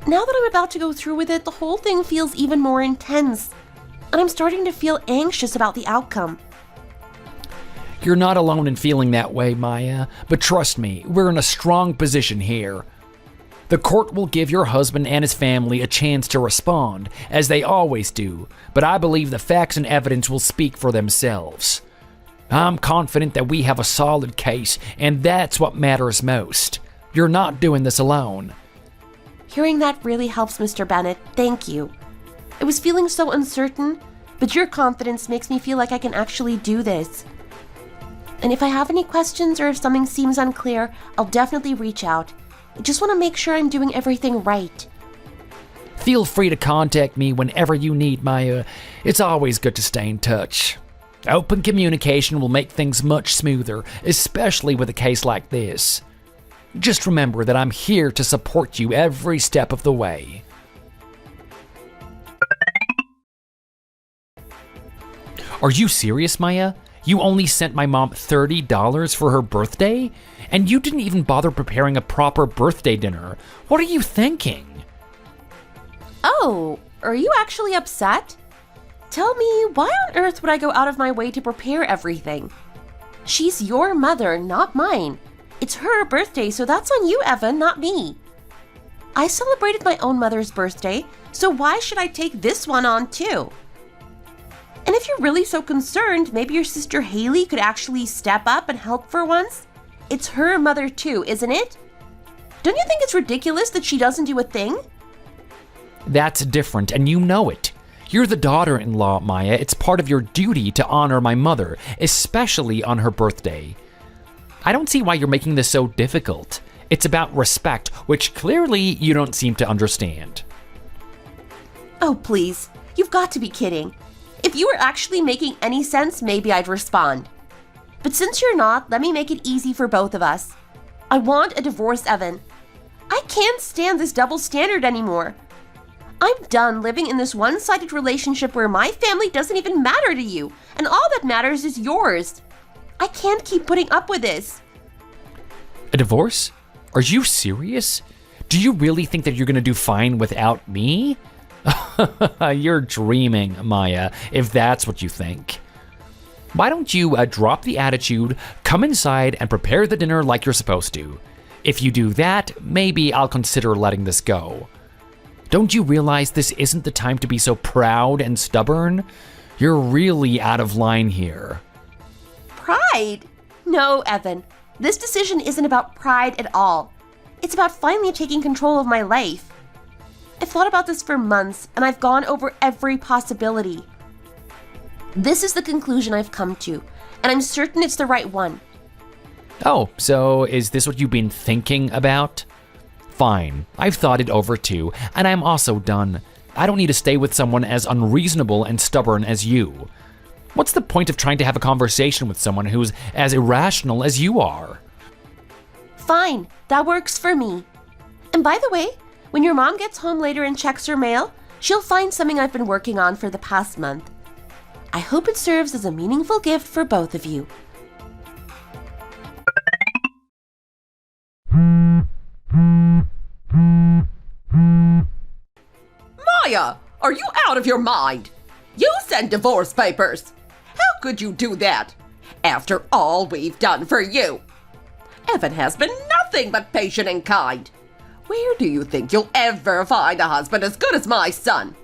Now that I'm about to go through with it, the whole thing feels even more intense, and I'm starting to feel anxious about the outcome. You're not alone in feeling that way, Maya, but trust me, we're in a strong position here. The court will give your husband and his family a chance to respond, as they always do, but I believe the facts and evidence will speak for themselves. I'm confident that we have a solid case, and that's what matters most. You're not doing this alone. Hearing that really helps, Mr. Bennett. Thank you. I was feeling so uncertain, but your confidence makes me feel like I can actually do this. And if I have any questions or if something seems unclear, I'll definitely reach out. I just want to make sure I'm doing everything right. Feel free to contact me whenever you need, Maya. It's always good to stay in touch. Open communication will make things much smoother, especially with a case like this. Just remember that I'm here to support you every step of the way. Are you serious, Maya? You only sent my mom $30 for her birthday? And you didn't even bother preparing a proper birthday dinner. What are you thinking? Oh, are you actually upset? Tell me, why on earth would I go out of my way to prepare everything? She's your mother, not mine. It's her birthday, so that's on you, Evan, not me. I celebrated my own mother's birthday, so why should I take this one on too? And if you're really so concerned, maybe your sister Haley could actually step up and help for once? It's her mother too, isn't it? Don't you think it's ridiculous that she doesn't do a thing? That's different, and you know it. You're the daughter-in-law, Maya. It's part of your duty to honor my mother, especially on her birthday. I don't see why you're making this so difficult. It's about respect, which clearly you don't seem to understand. Oh, please. You've got to be kidding. If you were actually making any sense, maybe I'd respond. But since you're not, let me make it easy for both of us. I want a divorce, Evan. I can't stand this double standard anymore. I'm done living in this one-sided relationship where my family doesn't even matter to you, and all that matters is yours. I can't keep putting up with this. A divorce? Are you serious? Do you really think that you're gonna do fine without me? You're dreaming, Maya, if that's what you think. Why don't you drop the attitude, come inside, and prepare the dinner like you're supposed to? If you do that, maybe I'll consider letting this go. Don't you realize this isn't the time to be so proud and stubborn? You're really out of line here. Pride? No, Evan. This decision isn't about pride at all. It's about finally taking control of my life. I've thought about this for months, and I've gone over every possibility. This is the conclusion I've come to, and I'm certain it's the right one. Oh, so is this what you've been thinking about? Fine, I've thought it over too, and I'm also done. I don't need to stay with someone as unreasonable and stubborn as you. What's the point of trying to have a conversation with someone who's as irrational as you are? Fine, that works for me. And by the way, when your mom gets home later and checks her mail, she'll find something I've been working on for the past month. I hope it serves as a meaningful gift for both of you. Maya, are you out of your mind? You sent divorce papers. How could you do that? After all we've done for you. Evan has been nothing but patient and kind. Where do you think you'll ever find a husband as good as my son?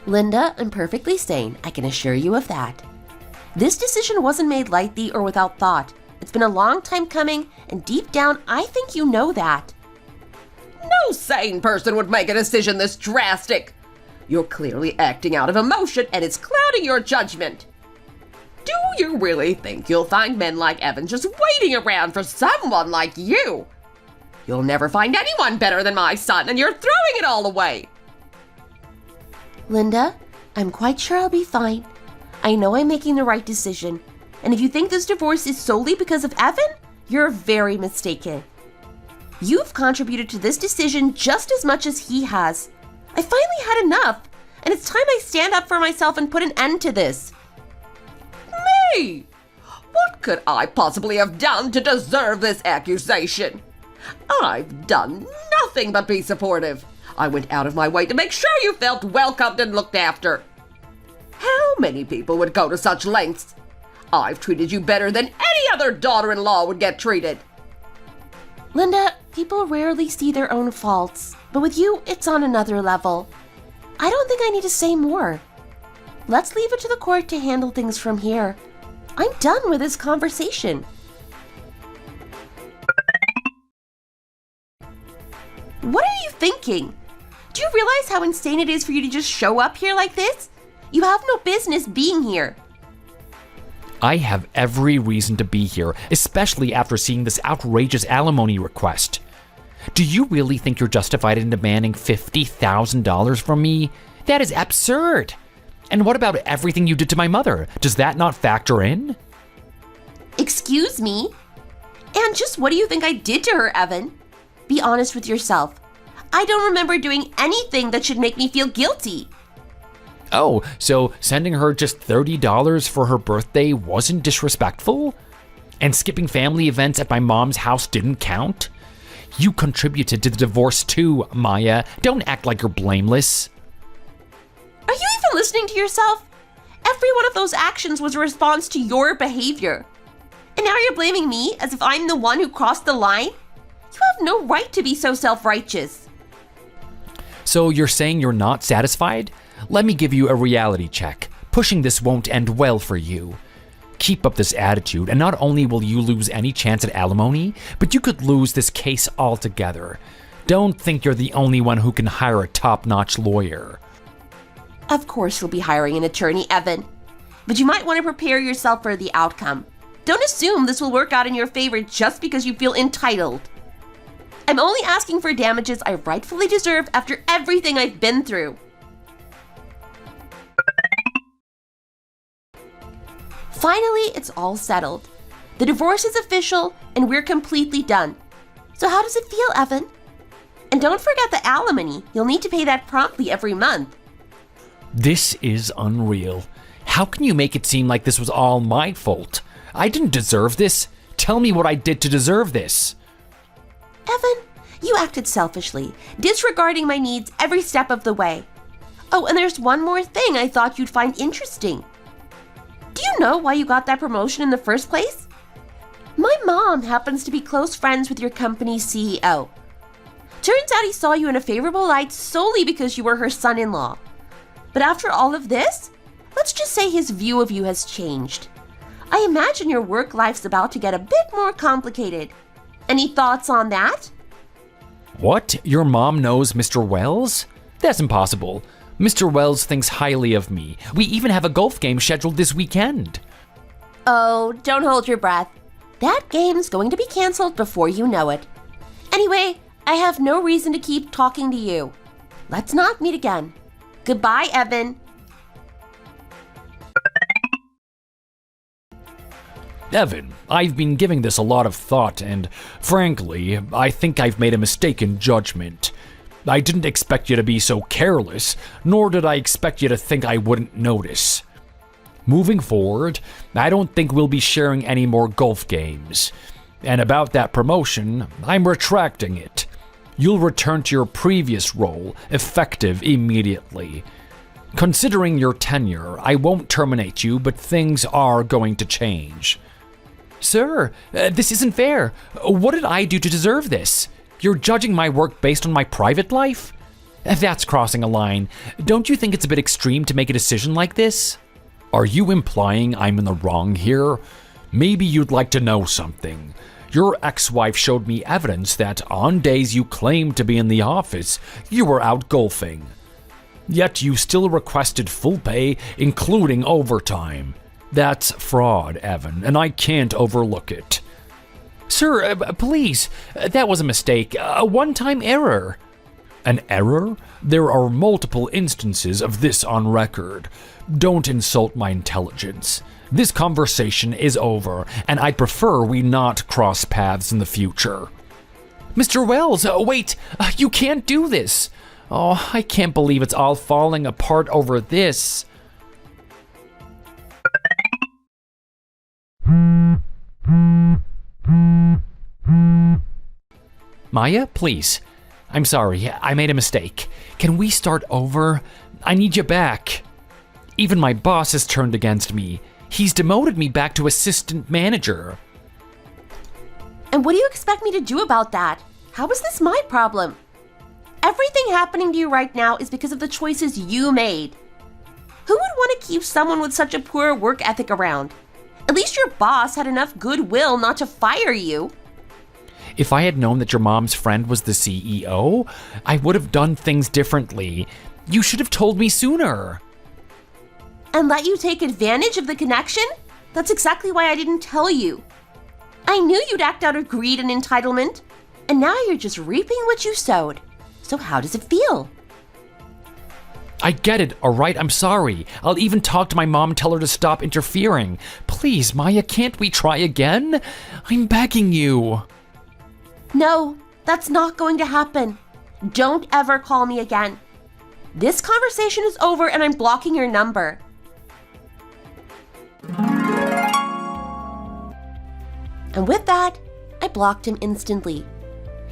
Linda, I'm perfectly sane, I can assure you of that. This decision wasn't made lightly or without thought. It's been a long time coming, and deep down, I think you know that. No sane person would make a decision this drastic. You're clearly acting out of emotion, and it's clouding your judgment. Do you really think you'll find men like Evan just waiting around for someone like you? You'll never find anyone better than my son, and you're throwing it all away. Linda, I'm quite sure I'll be fine. I know I'm making the right decision. And if you think this divorce is solely because of Evan, you're very mistaken. You've contributed to this decision just as much as he has. I finally had enough, and it's time I stand up for myself and put an end to this. Me? What could I possibly have done to deserve this accusation? I've done nothing but be supportive. I went out of my way to make sure you felt welcomed and looked after. How many people would go to such lengths? I've treated you better than any other daughter-in-law would get treated. Linda, people rarely see their own faults, but with you, it's on another level. I don't think I need to say more. Let's leave it to the court to handle things from here. I'm done with this conversation. What are you thinking? Do you realize how insane it is for you to just show up here like this? You have no business being here. I have every reason to be here, especially after seeing this outrageous alimony request. Do you really think you're justified in demanding $50,000 from me? That is absurd. And what about everything you did to my mother? Does that not factor in? Excuse me? And just what do you think I did to her, Evan? Be honest with yourself. I don't remember doing anything that should make me feel guilty. Oh, so sending her just $30 for her birthday wasn't disrespectful? And skipping family events at my mom's house didn't count? You contributed to the divorce too, Maya. Don't act like you're blameless. Are you even listening to yourself? Every one of those actions was a response to your behavior. And now you're blaming me as if I'm the one who crossed the line? You have no right to be so self-righteous. So you're saying you're not satisfied? Let me give you a reality check. Pushing this won't end well for you. Keep up this attitude, and not only will you lose any chance at alimony, but you could lose this case altogether. Don't think you're the only one who can hire a top-notch lawyer. Of course you'll be hiring an attorney, Evan. But you might want to prepare yourself for the outcome. Don't assume this will work out in your favor just because you feel entitled. I'm only asking for damages I rightfully deserve after everything I've been through. Finally, it's all settled. The divorce is official and we're completely done. So how does it feel, Evan? And don't forget the alimony. You'll need to pay that promptly every month. This is unreal. How can you make it seem like this was all my fault? I didn't deserve this. Tell me what I did to deserve this. Evan, you acted selfishly, disregarding my needs every step of the way. Oh, and there's one more thing I thought you'd find interesting. Do you know why you got that promotion in the first place? My mom happens to be close friends with your company's CEO. Turns out he saw you in a favorable light solely because you were her son-in-law. But after all of this, let's just say his view of you has changed. I imagine your work life's about to get a bit more complicated. Any thoughts on that? What? Your mom knows Mr. Wells? That's impossible. Mr. Wells thinks highly of me. We even have a golf game scheduled this weekend. Oh, don't hold your breath. That game's going to be canceled before you know it. Anyway, I have no reason to keep talking to you. Let's not meet again. Goodbye, Evan. Evan, I've been giving this a lot of thought, and frankly, I think I've made a mistake in judgment. I didn't expect you to be so careless, nor did I expect you to think I wouldn't notice. Moving forward, I don't think we'll be sharing any more golf games. And about that promotion, I'm retracting it. You'll return to your previous role, effective immediately. Considering your tenure, I won't terminate you, but things are going to change. Sir, this isn't fair. What did I do to deserve this? You're judging my work based on my private life? That's crossing a line. Don't you think it's a bit extreme to make a decision like this? Are you implying I'm in the wrong here? Maybe you'd like to know something. Your ex-wife showed me evidence that on days you claimed to be in the office, you were out golfing. Yet you still requested full pay, including overtime. That's fraud, Evan, and I can't overlook it. Sir, please, that was a mistake, a one-time error. An error? There are multiple instances of this on record. Don't insult my intelligence. This conversation is over, and I'd prefer we not cross paths in the future. Mr. Wells, wait, you can't do this. Oh, I can't believe it's all falling apart over this. Maya, please. I'm sorry, I made a mistake. Can we start over? I need you back. Even my boss has turned against me. He's demoted me back to assistant manager. And what do you expect me to do about that? How is this my problem? Everything happening to you right now is because of the choices you made. Who would want to keep someone with such a poor work ethic around? At least your boss had enough goodwill not to fire you. If I had known that your mom's friend was the CEO, I would have done things differently. You should have told me sooner. And let you take advantage of the connection? That's exactly why I didn't tell you. I knew you'd act out of greed and entitlement, and now you're just reaping what you sowed. So how does it feel? I get it, all right? I'm sorry. I'll even talk to my mom and tell her to stop interfering. Please, Maya, can't we try again? I'm begging you. No, that's not going to happen. Don't ever call me again. This conversation is over and I'm blocking your number. And with that, I blocked him instantly.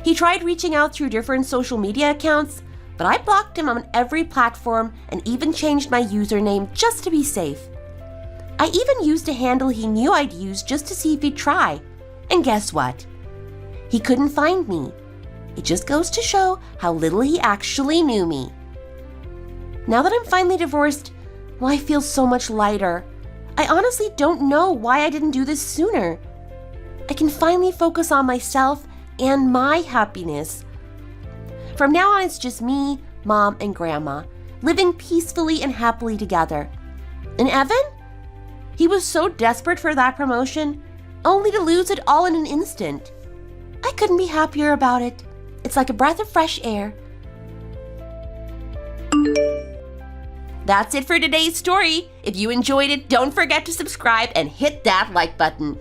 He tried reaching out through different social media accounts, but I blocked him on every platform and even changed my username just to be safe. I even used a handle he knew I'd use just to see if he'd try. And guess what? He couldn't find me. It just goes to show how little he actually knew me. Now that I'm finally divorced, well, I feel so much lighter. I honestly don't know why I didn't do this sooner. I can finally focus on myself and my happiness. From now on, it's just me, Mom, and Grandma, living peacefully and happily together. And Evan? He was so desperate for that promotion, only to lose it all in an instant. I couldn't be happier about it. It's like a breath of fresh air. That's it for today's story. If you enjoyed it, don't forget to subscribe and hit that like button.